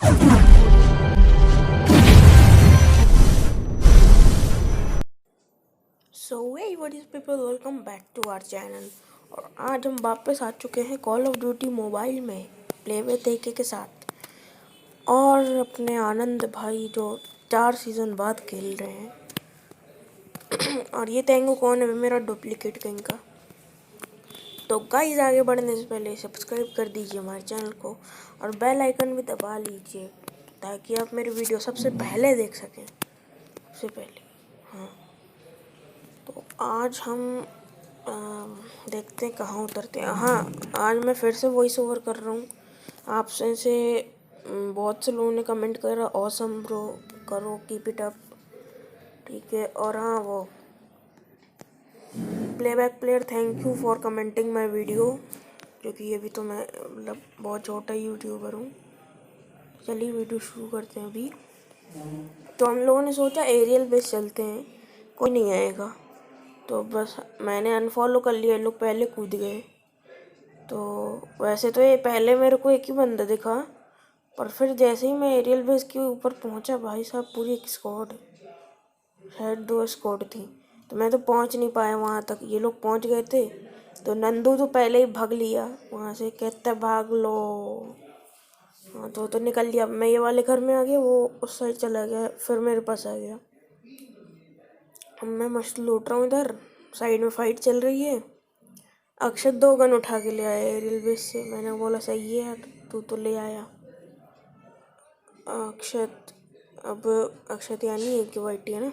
So hey what is people, welcome back to our channel. और आज हम वापस आ चुके हैं कॉल ऑफ ड्यूटी मोबाइल में प्ले विद एके के साथ। और अपने आनंद भाई जो 4 सीज़न बाद खेल रहे हैं। और ये तेंगो कौन है? मेरा डुप्लीकेट कहीं का। तो गाइस, आगे बढ़ने से पहले सब्सक्राइब कर दीजिए हमारे चैनल को और बेल आइकन भी दबा लीजिए ताकि आप मेरी वीडियो सबसे पहले देख सकें। सबसे पहले हाँ, तो आज हम देखते हैं कहाँ उतरते हैं। हाँ, आज मैं फिर से वॉइस ओवर कर रहा हूँ। आपसे से बहुत से लोगों ने कमेंट करा ऑसम ब्रो, करो कीप इट अप, ठीक है। और हाँ, वो playback player, thank you for commenting my video, क्योंकि अभी तो मैं मतलब बहुत छोटा यूट्यूबर हूँ। चलिए वीडियो शुरू करते हैं अभी। तो हम लोगों ने सोचा एरियल बेस चलते हैं, कोई नहीं आएगा तो बस मैंने अनफॉलो कर लिया। लोग पहले कूद गए। तो वैसे तो ये पहले मेरे को एक ही बंदा दिखा, पर फिर जैसे ही मैं एरियल बेस के ऊपर पहुंचा, भाई साहब पूरी एक स्क्वाड, शायद 2 स्क्वाड थी। तो मैं तो पहुंच नहीं पाया वहां तक, ये लोग पहुंच गए थे। तो नंदू तो पहले ही भाग लिया वहां से, कहता भाग लो। हाँ, तो निकल लिया। मैं ये वाले घर में आ गया, वो उस साइड चला गया, फिर मेरे पास आ गया। अब मैं मस्त लूट रहा हूँ इधर, साइड में फाइट चल रही है। अक्षत 2 गन उठा के ले आया एरियल बेस से। मैंने बोला सही है यार, तू तो ले आया अक्षत। अब अक्षत यानी है कि वाइटी है ना।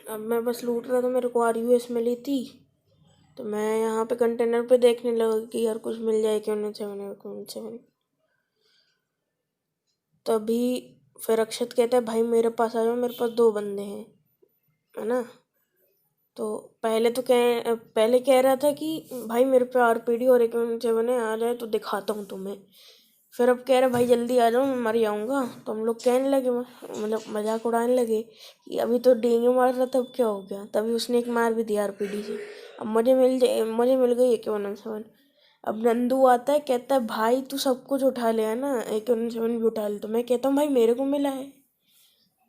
अब मैं बस लूट रहा था, मेरे को RUS मिली थी। तो मैं यहाँ पे कंटेनर पे देखने लगा कि यार कुछ मिल जाए क्यों, 7 तभी फिर अक्षत कहता है भाई मेरे पास आ जाओ, मेरे पास 2 बंदे हैं, है ना। तो पहले कह रहा था कि भाई मेरे पे RPD और AK-47 आ जाए तो दिखाता हूँ तुम्हें। फिर अब कह रहा भाई जल्दी आ जाओ, मैं मर जाऊँगा। तो हम लोग कहने लगे, मतलब मजाक उड़ाने लगे कि अभी तो डेंगू मार रहा था, अब क्या हो गया। तभी उसने एक मार भी दिया RPD से। अब मुझे मिल गई AK-47। अब नंदू आता है, कहता है भाई तू सब कुछ उठा ले, है ना, AK-47 भी उठा ले। तो मैं कहता हूँ भाई मेरे को मिला है,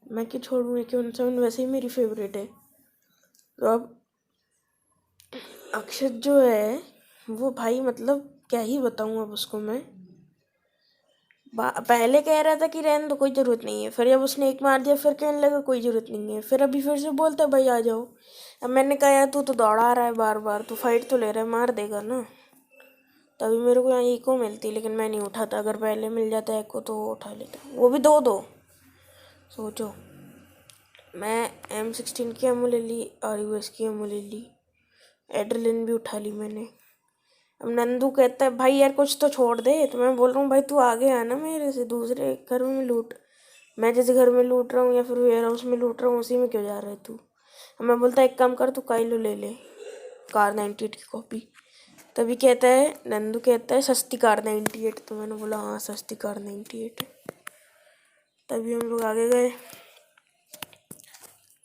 मैं क्यों छोड़ूँ, AK-47 वैसे ही मेरी फेवरेट है। तो अब अक्षत जो है वो भाई, मतलब क्या ही बताऊँ अब उसको मैं। पहले कह रहा था कि रहने दो, कोई ज़रूरत नहीं है। फिर जब उसने एक मार दिया, फिर कहने लगा कोई ज़रूरत नहीं है। फिर अभी फिर से बोलता है भाई आ जाओ। अब मैंने कहा यार तू तो दौड़ा रहा है बार बार, तू फाइट तो ले रहा है, मार देगा ना। तभी मेरे को यहाँ एको मिलती, लेकिन मैं नहीं उठाता। अगर पहले मिल जाता एको तो उठा लेता, वो भी 2-2। सोचो, मैं M16 की एमो ले ली, RUS की एमो ले ली, एड्रेलिन भी उठा ली मैंने। अब नंदू कहता है भाई यार कुछ तो छोड़ दे। तो मैं बोल रहा हूँ भाई तू आगे आना मेरे से, दूसरे घर में लूट। मैं जिस घर में लूट रहा हूँ या फिर वेयर हाउस में लूट रहा हूँ, उसी में क्यों जा रहा है तू। अब मैं बोलता एक काम कर, तू काइलो ले ले, कार 98 की कॉपी। तभी कहता है, नंदू कहता है सस्ती कार 98। तो मैंने बोला हाँ सस्ती कार 98 है। तभी हम लोग आगे गए।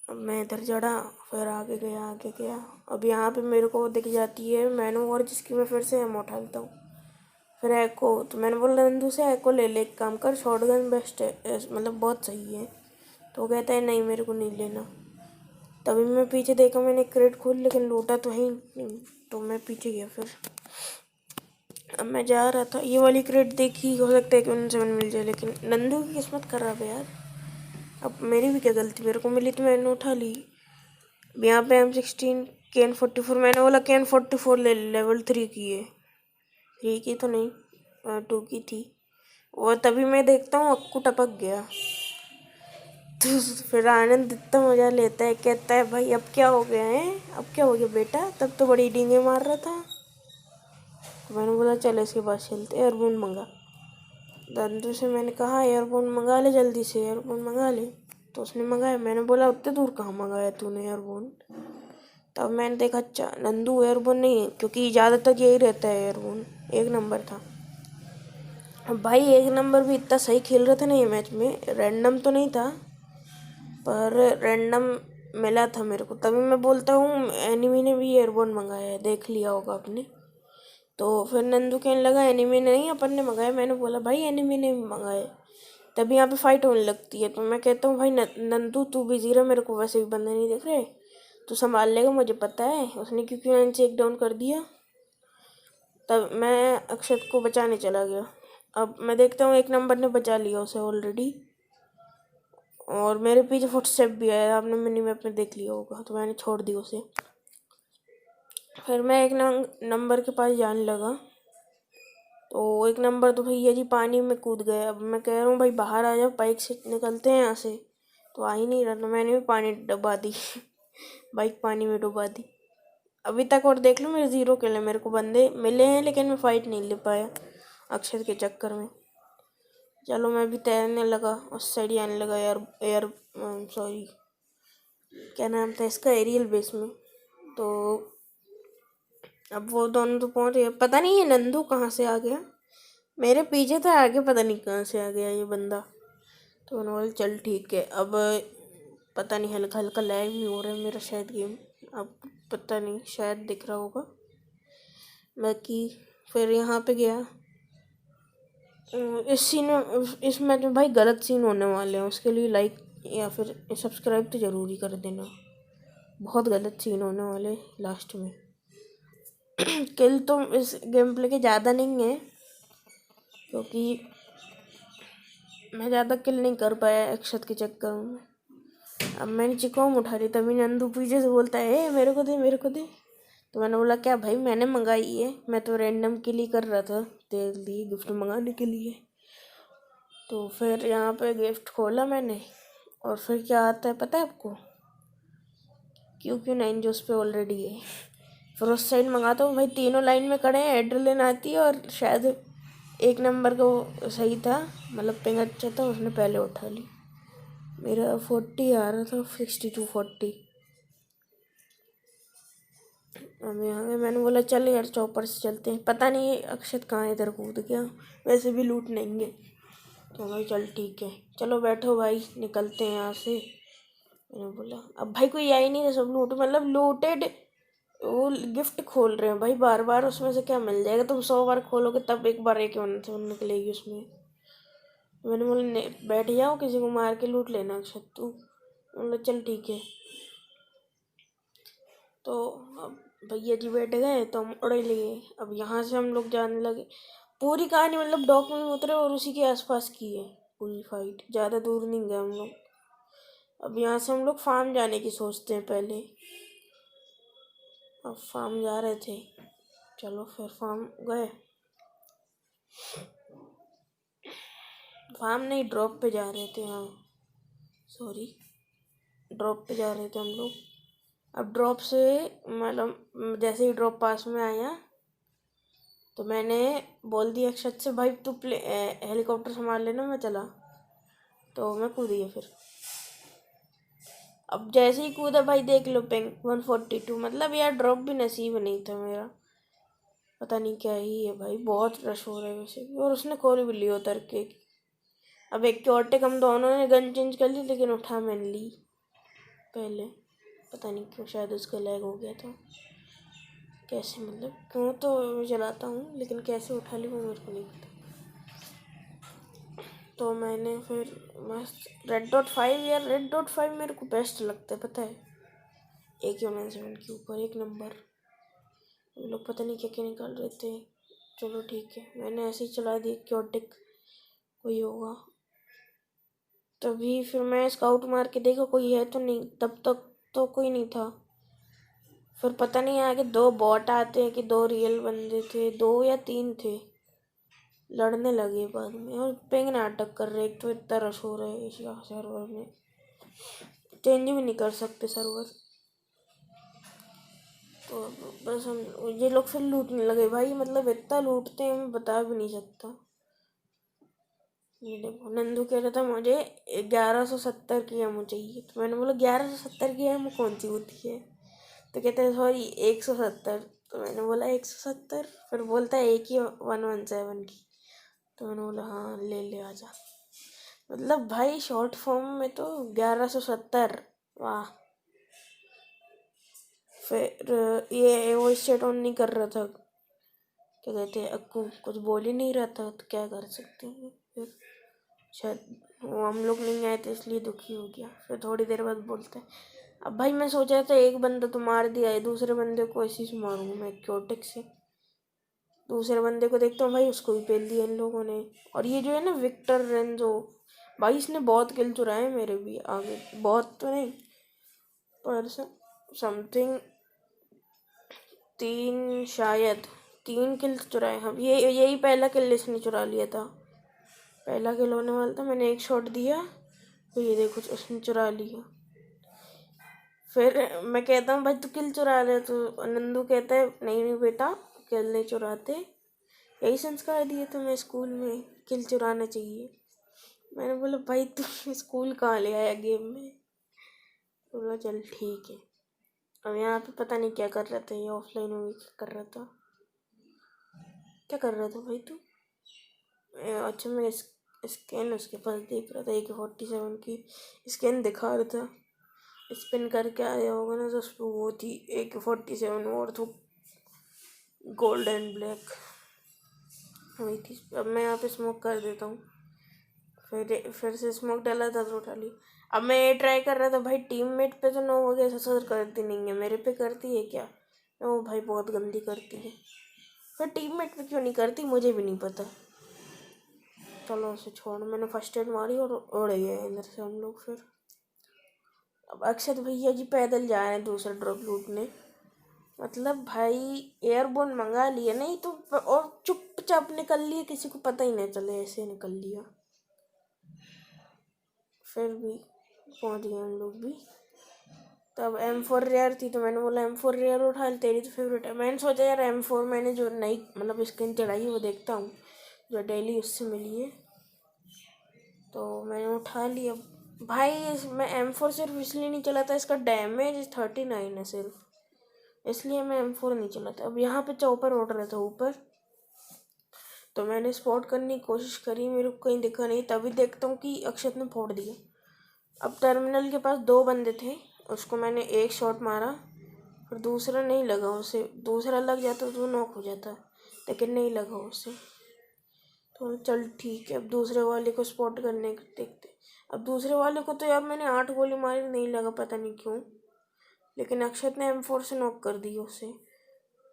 अब मैं इधर चढ़ा, फिर आगे गया। अब यहाँ पे मेरे को दिख जाती है मैनोवर, जिसकी मैं फिर से एमो उठा लेता हूँ। फिर एको, तो मैंने बोला नंदू से एको ले ले, एक काम कर, शॉटगन बेस्ट है, मतलब बहुत सही है। तो कहता है नहीं मेरे को नहीं लेना। तभी मैं पीछे देखा, मैंने क्रेट खोल, लेकिन लूटा तो है ही नहीं। तो मैं पीछे गया। फिर अब मैं जा रहा था, ये वाली क्रेट देखी, हो सकता है कि 7 मिल जाए, लेकिन नंदू की किस्मत खराब है यार। अब मेरी भी क्या गलती, मेरे को मिली तो मैंने उठा ली। यहाँ पे M16 KN-44, मैंने बोला KN-44 ले, लेवल 3 की है, 3 की तो नहीं, 2 की थी। और तभी मैं देखता हूँ अक्कू टपक गया। तो फिर आनंद इतना मज़ा लेता है, कहता है भाई अब क्या हो गया है, अब क्या हो गया बेटा, तब तो बड़ी डींगे मार रहा था। तो मैंने बोला चल इसके पास चलते, एयरबोन मंगा। नंदू से मैंने कहा एयरबोन मंगा ले, जल्दी से एयरबोन मंगा ले। तो उसने मंगाया। मैंने बोला उतने दूर कहाँ मंगाया तूने एयरबोन। तब मैंने देखा अच्छा नंदू एयरबोन नहीं है, क्योंकि ज़्यादातर यही रहता है, एयरबोन 1 नंबर था। अब भाई 1 नंबर भी इतना सही खेल रहे थे ना ये मैच में, रैंडम तो नहीं था पर रैंडम मिला था मेरे को। तभी मैं बोलता हूँ एनिमी ने भी एयरबोन मंगाया है, देख लिया होगा आपने। तो फिर नंदू कहने लगा एनिमे नहीं अपन ने मंगाए। मैंने बोला भाई एनिमे नहीं मंगाए। तभी यहाँ पे फाइट होने लगती है। तो मैं कहता हूँ भाई नंदू तू बिजी रहा, मेरे को वैसे भी बंदे नहीं दिख रहे, तू संभाल लेगा मुझे पता है। उसने क्योंकि मैंने चेक डाउन कर दिया। तब मैं अक्षत को बचाने चला गया। अब मैं देखता हूँ 1 नंबर ने बचा लिया उसे ऑलरेडी, और मेरे पीछे फुटस्टेप भी आया, आपने मिनी मैप में देख लिया होगा। तो मैंने छोड़ दी उसे। फिर मैं 1 नंबर के पास जाने लगा। तो 1 नंबर तो भैया जी पानी में कूद गए। अब मैं कह रहा हूँ भाई बाहर आ जाओ, बाइक से निकलते हैं यहाँ से। तो आ ही नहीं रहा। तो मैंने भी पानी डुबा दी बाइक पानी में डुबा दी अभी तक। और देख लो मेरे 0 किल है। मेरे को बंदे मिले हैं लेकिन मैं फाइट नहीं ले पाया अक्षर के चक्कर में। चलो मैं भी तैरने लगा, उस साइड आने लगा एयर सॉरी क्या नाम था इसका, एरियल बेस में। तो अब वो दोनों तो पहुंच गए। पता नहीं ये नंदू कहाँ से आ गया, मेरे पीछे था आगे, पता नहीं कहाँ से आ गया ये बंदा। तो मैंने बोला चल ठीक है। अब पता नहीं हल्का हल्का लैग भी हो रहा है मेरा शायद गेम, अब पता नहीं, शायद दिख रहा होगा। बाकी फिर यहाँ पे गया। इस सीन में, इस मैच में भाई गलत सीन होने वाले हैं, उसके लिए लाइक या फिर सब्सक्राइब तो ज़रूरी कर देना। बहुत गलत सीन होने वाले लास्ट में। किल तो इस गेम प्ले के ज़्यादा नहीं है, क्योंकि मैं ज़्यादा किल नहीं कर पाया अक्षत के चक्कर में। अब मैंने चिकॉम उठा ली, तभी नंदू पीछे से बोलता है मेरे को दे मेरे को दे। तो मैंने बोला क्या भाई मैंने मंगाई है, मैं तो रैंडम के लिए कर रहा था तेरे लिए गिफ्ट मंगाने के लिए। तो फिर यहाँ पे गिफ्ट खोला मैंने, और फिर क्या आता है पता है आपको, QQ9 जो उस पर ऑलरेडी है। फिर उस साइड मंगाता हूँ भाई, तीनों लाइन में खड़े हैं, एड्रेलिन आती है, और शायद 1 नंबर का वो सही था, मतलब पिंग अच्छा था, उसने पहले उठा ली। मेरा 40 आ रहा था, 62-40। अब यहाँ पे मैंने बोला चल यार चौपर से चलते हैं। पता नहीं अक्षत कहाँ इधर कूद गया, वैसे भी लूट नहीं है। तो भाई चल ठीक है, चलो बैठो भाई निकलते हैं यहाँ से। मैंने बोला अब भाई कोई आ ही नहीं था, सब लूट मतलब लूटेड। वो गिफ्ट खोल रहे हैं भाई बार बार, उसमें से क्या मिल जाएगा, तुम 100 बार खोलोगे तब एक बार एक से निकलेगी उसमें। मैंने बोला बैठ जाओ, किसी को मार के लूट लेना अक्षत तू। बोला चल ठीक है। तो अब भैया जी बैठ गए तो हम उड़े लिए। अब यहाँ से हम लोग जाने लगे। पूरी कहानी मतलब डॉक में उतरे और उसी के आसपास की है पूरी फाइट, ज़्यादा दूर नहीं गए हम लोग। अब यहाँ से हम लोग फार्म जाने की सोचते हैं पहले। अब फार्म जा रहे थे, चलो फिर फार्म गए। फार्म नहीं, ड्रॉप पे जा रहे थे, हाँ सॉरी, ड्रॉप पे जा रहे थे हम लोग। अब ड्रॉप से मतलब जैसे ही ड्रॉप पास में आया तो मैंने बोल दिया अक्षत से भाई तू हेलीकॉप्टर संभाल लेना, मैं चला। तो मैं कूद गया फिर। अब जैसे ही कूदा भाई देख लो पिंग 142, मतलब यार ड्रॉप भी नसीब नहीं था मेरा। पता नहीं क्या ही है भाई, बहुत रश हो रहा है वैसे भी। और उसने खोल भी लिया उतर के। अब एक चोटिक हम दोनों ने गन चेंज कर ली, लेकिन उठा मैंने ली पहले। पता नहीं क्यों, शायद उसका लैग हो गया था, कैसे मतलब क्यों तो मैं चलाता हूँ, लेकिन कैसे उठा ली वो मेरे को नहीं पता। तो मैंने फिर मस्त रेड.5, यार रेड.5 मेरे को बेस्ट लगता है पता है, AK-47 के ऊपर 1 नंबर। वो लोग पता नहीं क्या क्या निकाल रहे थे। चलो ठीक है, मैंने ऐसे ही चला दी, क्योटिक कोई होगा। तभी फिर मैं स्काउट मार के देखा कोई है तो नहीं, तब तक तो कोई नहीं था। फिर पता नहीं आगे 2 बॉट आते हैं कि 2 रियल बंदे थे, 2 या 3 थे, लड़ने लगे बाद में। और पिंग नाटक कर रहे, एक तो इतना रश हो रहा है इस सर्वर में, चेंज भी नहीं कर सकते सर्वर। तो बस हम ये लोग फिर लूटने लगे भाई, मतलब इतना लूटते हैं मैं बता भी नहीं सकता। ये देखो नंदू कह रहा था मुझे 1170 की एमओ चाहिए। तो मैंने बोला 1170 की एमओ कौन सी होती है। तो कहते हैं सॉरी 170। तो मैंने बोला 170, फिर बोलता है एक ही 117 की। तो मैंने बोला हाँ ले ले आजा। मतलब भाई शॉर्ट फॉर्म में तो 1170, वाह। फिर ये वॉइस चैट ऑन नहीं कर रहा था, क्या कहते हैं, अक्कू कुछ बोल ही नहीं रहा था, तो क्या कर सकते हैं फिर। शायद वो हम लोग नहीं आए थे इसलिए दुखी हो गया। फिर थोड़ी देर बाद बोलते हैं, अब भाई मैं सोचा था एक बंदा तो मार दिया है, दूसरे बंदे को ऐसे ही मारूंगा मैं क्योटिक से। दूसरे बंदे को देखता हूँ भाई, उसको भी पेल दिया इन लोगों ने। और ये जो है ना विक्टर रेंजो, भाई इसने बहुत किल चुराए मेरे भी आगे, बहुत तो नहीं पर समथिंग 3, शायद 3 किल चुराए हम। ये यही पहला किल इसने चुरा लिया था, पहला किल होने वाला था। मैंने एक शॉट दिया तो ये देखो उसने चुरा लिया। फिर मैं कहता हूँ भाई तू किल चुरा रहे, तो नंदू कहता है नहीं नहीं बेटा, किल नहीं चुराते, यही संस्कार दिए तुम्हें स्कूल में, किल चुराना चाहिए। मैंने बोला भाई तू स्कूल कहाँ ले आया गेम में। बोला चल ठीक है। अब यहाँ पे पता नहीं क्या कर रहा था, ये ऑफलाइन में कर रहा था। क्या कर रहा था भाई तू? अच्छा मैं स्कैन उसके पास देख रहा था, AK-47 की स्कैन दिखा रहा था। स्पिन करके आया होगा ना, तो उस पर वो थी AK-47 और तो गोल्ड एंड ब्लैक वही थी। अब मैं यहाँ पे स्मोक कर देता हूँ, फिर से स्मोक डाला था तो उठा ली। अब मैं ये ट्राई कर रहा था भाई, टीममेट पे तो 9 वगैरह ससर करती नहीं है, मेरे पे करती है क्या? ओ भाई बहुत गंदी करती है। फिर टीममेट पे क्यों नहीं करती मुझे भी नहीं पता। चलो उसे छोड़, मैंने फर्स्ट एड मारी और उड़ गए इधर से हम लोग। फिर अब अक्षत भैया जी पैदल जा रहे हैं दूसरा ड्रॉप लूटने। मतलब भाई एयरबोन मंगा लिया नहीं तो, और चुपचाप निकल लिए, किसी को पता ही नहीं चले, ऐसे निकल लिया। फिर भी पहुंच गए हम लोग भी। तब M4 रेयर थी तो मैंने बोला M4 रेयर उठा ले, तेरी तो फेवरेट है। मैंने सोचा यार M4 मैंने जो नई मतलब स्किन चढ़ाई है वो देखता हूँ, जो डेली उससे मिली है, तो मैंने उठा लिया। भाई मैं M4 सिर्फ इसलिए नहीं चलाता, इसका डैमेज 39 है सिर्फ, इसलिए मैं M4 नहीं चलाता। अब यहाँ पे चौपर उड़ रहा था ऊपर, तो मैंने स्पॉट करने की कोशिश करी, मेरे को कहीं दिखा नहीं। तभी देखता हूँ कि अक्षत ने फोड़ दिया। अब टर्मिनल के पास 2 बंदे थे, उसको मैंने एक शॉट मारा, पर दूसरा नहीं लगा उसे। दूसरा लग जाता तो नॉक हो जाता, लेकिन नहीं लगा उसे। तो चल ठीक है, अब दूसरे वाले को स्पॉट करने का देखते। अब दूसरे वाले को तो यार मैंने 8 गोली मारी, नहीं लगा, पता नहीं क्यों। लेकिन अक्षत ने M4 से नॉक कर दी उसे,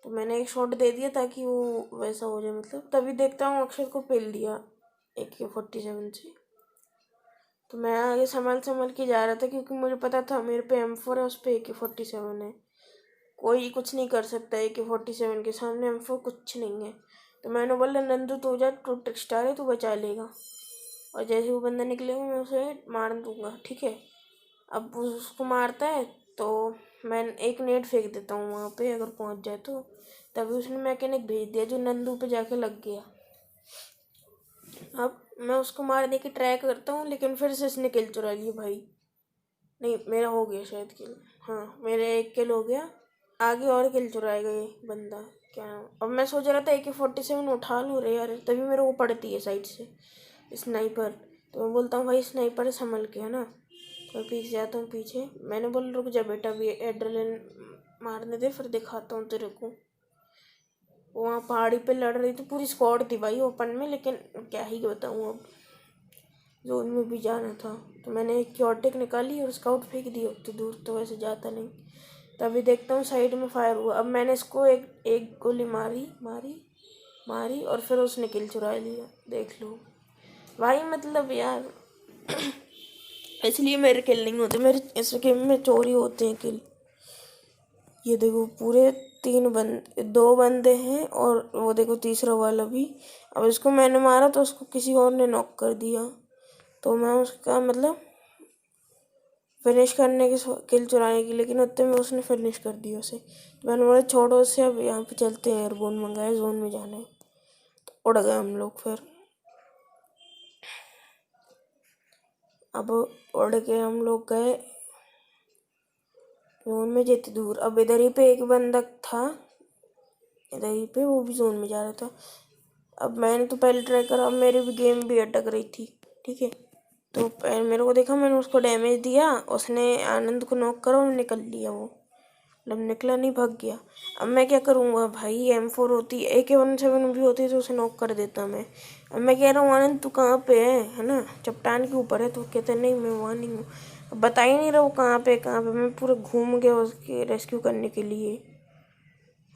तो मैंने एक शॉट दे दिया ताकि वो वैसा हो जाए। मतलब तभी देखता हूँ अक्षत को पेल दिया AK-47 से। तो मैं आगे संभल संभल के जा रहा था, क्योंकि मुझे पता था मेरे पे M4 है, उस पर AK-47 है, कोई कुछ नहीं कर सकता। AK-47 के सामने M4 कुछ नहीं है। तो मैंने बोला नंदू तू जा, तू ट्रिक स्टार है, तू बचा लेगा। और जैसे वो बंदा निकलेगा मैं उसे मार दूंगा, ठीक है। अब उसको मारता है तो मैं एक नेट फेंक देता हूँ वहाँ पे, अगर पहुँच जाए तो। तभी उसने मैकेनिक भेज दिया जो नंदू पे जाके लग गया। अब मैं उसको मारने की ट्राई करता हूँ, लेकिन फिर से इसने किल चुरा लिया भाई। नहीं मेरा हो गया शायद किल, हाँ मेरे एक किल हो गया। आगे और किल चुराएगा ये बंदा, क्या नाम। अब मैं सोच रहा था AK-47 उठा लूँ रे यार, तभी मेरे को पड़ती है साइड से स्नाइपर। तो मैं बोलता हूँ भाई स्नाइपर संभल के, है ना। तो पीछे जाता हूँ पीछे, मैंने बोला रुक जा बेटा, भी एड्रेनलिन मारने दे, फिर दिखाता हूँ तेरे को। वहाँ पहाड़ी पे लड़ रही थी, पूरी स्क्वाड थी भाई ओपन में, लेकिन क्या ही बताऊँ अब, जोन में भी जाना था। तो मैंने एक क्योटिक निकाली और स्काउट फेंक दी, तो दूर तो वैसे जाता नहीं। तभी देखता हूँ साइड में फायर हुआ। अब मैंने इसको एक गोली मारी और फिर उसने किल चुरा लिया, देख लो भाई। मतलब यार इसलिए मेरे किल नहीं होते, मेरे इस गेम में चोरी होते हैं किल। ये देखो पूरे 2 बंदे हैं, और वो देखो तीसरा वाला भी। अब इसको मैंने मारा तो उसको किसी और ने नॉक कर दिया, तो मैं उसका मतलब फिनिश करने की किल चुराने की, लेकिन उतने में उसने फिनिश कर दिया उसे। तो मैंने बोला छोड़ो उसे, अब यहाँ पे चलते हैं, एयरबोन मंगाए, जोन में जाना है। तो उड़ गए हम लोग। फिर अब उड़ के हम लोग गए जोन में, जितनी दूर। अब इधर ही पे एक बंदा था, इधर ही पे वो भी जोन में जा रहा था। अब मैंने तो पहले ट्राई करा, अब मेरी भी गेम भी अटक रही थी, ठीक है। तो मेरे को देखा, मैंने उसको डैमेज दिया, उसने आनंद को नॉक करा और निकल लिया वो। मतलब निकला नहीं, भाग गया। अब मैं क्या करूँगा भाई, M4 होती, AK-47 भी होती तो उसे नॉक कर देता मैं। अब मैं कह रहा हूँ आनंद तू कहाँ पे है ना, चट्टान के ऊपर है। तो कहते नहीं मैं वहाँ नहीं हूँ। अब बता ही नहीं रहा हूँ कहाँ पे कहाँ पे। मैं पूरा घूम गया उसके रेस्क्यू करने के लिए,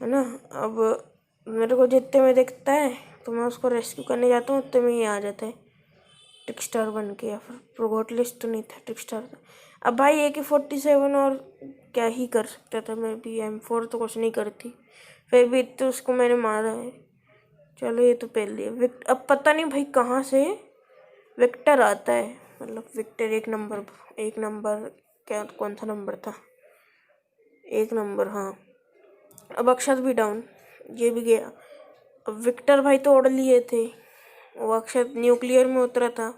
है ना। अब मेरे को जितने में दिखता है तो मैं उसको रेस्क्यू करने जाता हूँ, उतने में ही आ जाता है ट्रिकस्टर बन के, या फिर प्रोगोटलिस्ट तो नहीं था, ट्रिकस्टर था। अब भाई AK-47 और क्या ही कर सकता था मैं भी, M4 तो कुछ नहीं करती, फिर भी तो उसको मैंने मारा है। चलो ये तो पहले अब पता नहीं भाई कहाँ से विक्टर आता है, मतलब विक्टर एक नंबर क्या, कौन सा नंबर था, 1 नंबर, हाँ। अब अक्षत भी डाउन, ये भी गया। अब विक्टर भाई तो उड़ लिए थे, वो अक्षत न्यूक्लियर में उतरा था।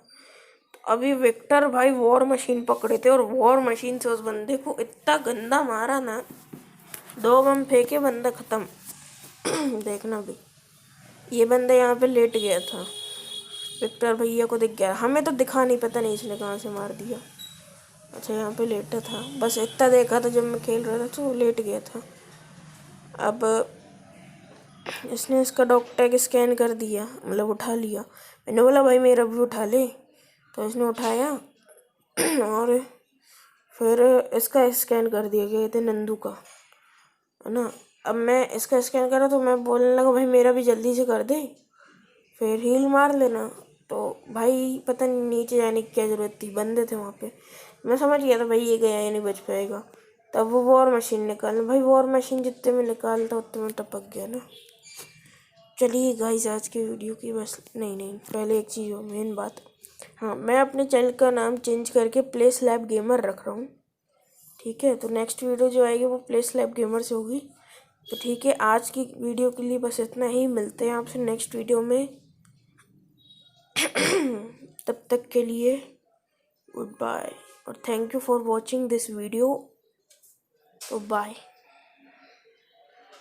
तो अभी विक्टर भाई वॉर मशीन पकड़े थे, और वॉर मशीन से उस बंदे को इतना गंदा मारा ना, 2 बम फेंके, बंदा खत्म। देखना भी, ये बंदा यहाँ पे लेट गया था, विक्टर भैया को दिख गया, हमें तो दिखा नहीं, पता नहीं इसने कहाँ से मार दिया। अच्छा यहाँ पे लेटा था, बस इतना देखा था जब मैं खेल रहा था, तो वो लेट गया था। अब इसने इसका डॉक्टर स्कैन कर दिया, मतलब उठा लिया। मैंने बोला भाई मेरा भी उठा ले, तो इसने उठाया और फिर इसका स्कैन कर दिया, गए थे नंदू का, है ना। अब मैं इसका स्कैन करा तो मैं बोलने लगा भाई मेरा भी जल्दी से कर दे, फिर हील मार लेना। तो भाई पता नहीं नीचे जाने की क्या ज़रूरत थी, बंदे थे वहाँ पे। मैं समझ गया था भाई ये गया, ये नहीं बच पाएगा। तब वो वॉर मशीन निकाल, भाई वॉर मशीन जितने में निकालता उतने में टपक गया ना। चलिए गाइस, आज की वीडियो की बस, नहीं पहले एक चीज़ हो, मेन बात, हाँ, मैं अपने चैनल का नाम चेंज करके प्ले स्लैब गेमर रख रहा हूँ, ठीक है। तो नेक्स्ट वीडियो जो आएगी वो प्ले स्लैब गेमर से होगी। तो ठीक है, आज की वीडियो के लिए बस इतना ही, मिलते हैं आपसे नेक्स्ट वीडियो में। तब तक के लिए गुड बाय, और thank you for watching this video. तो बाय।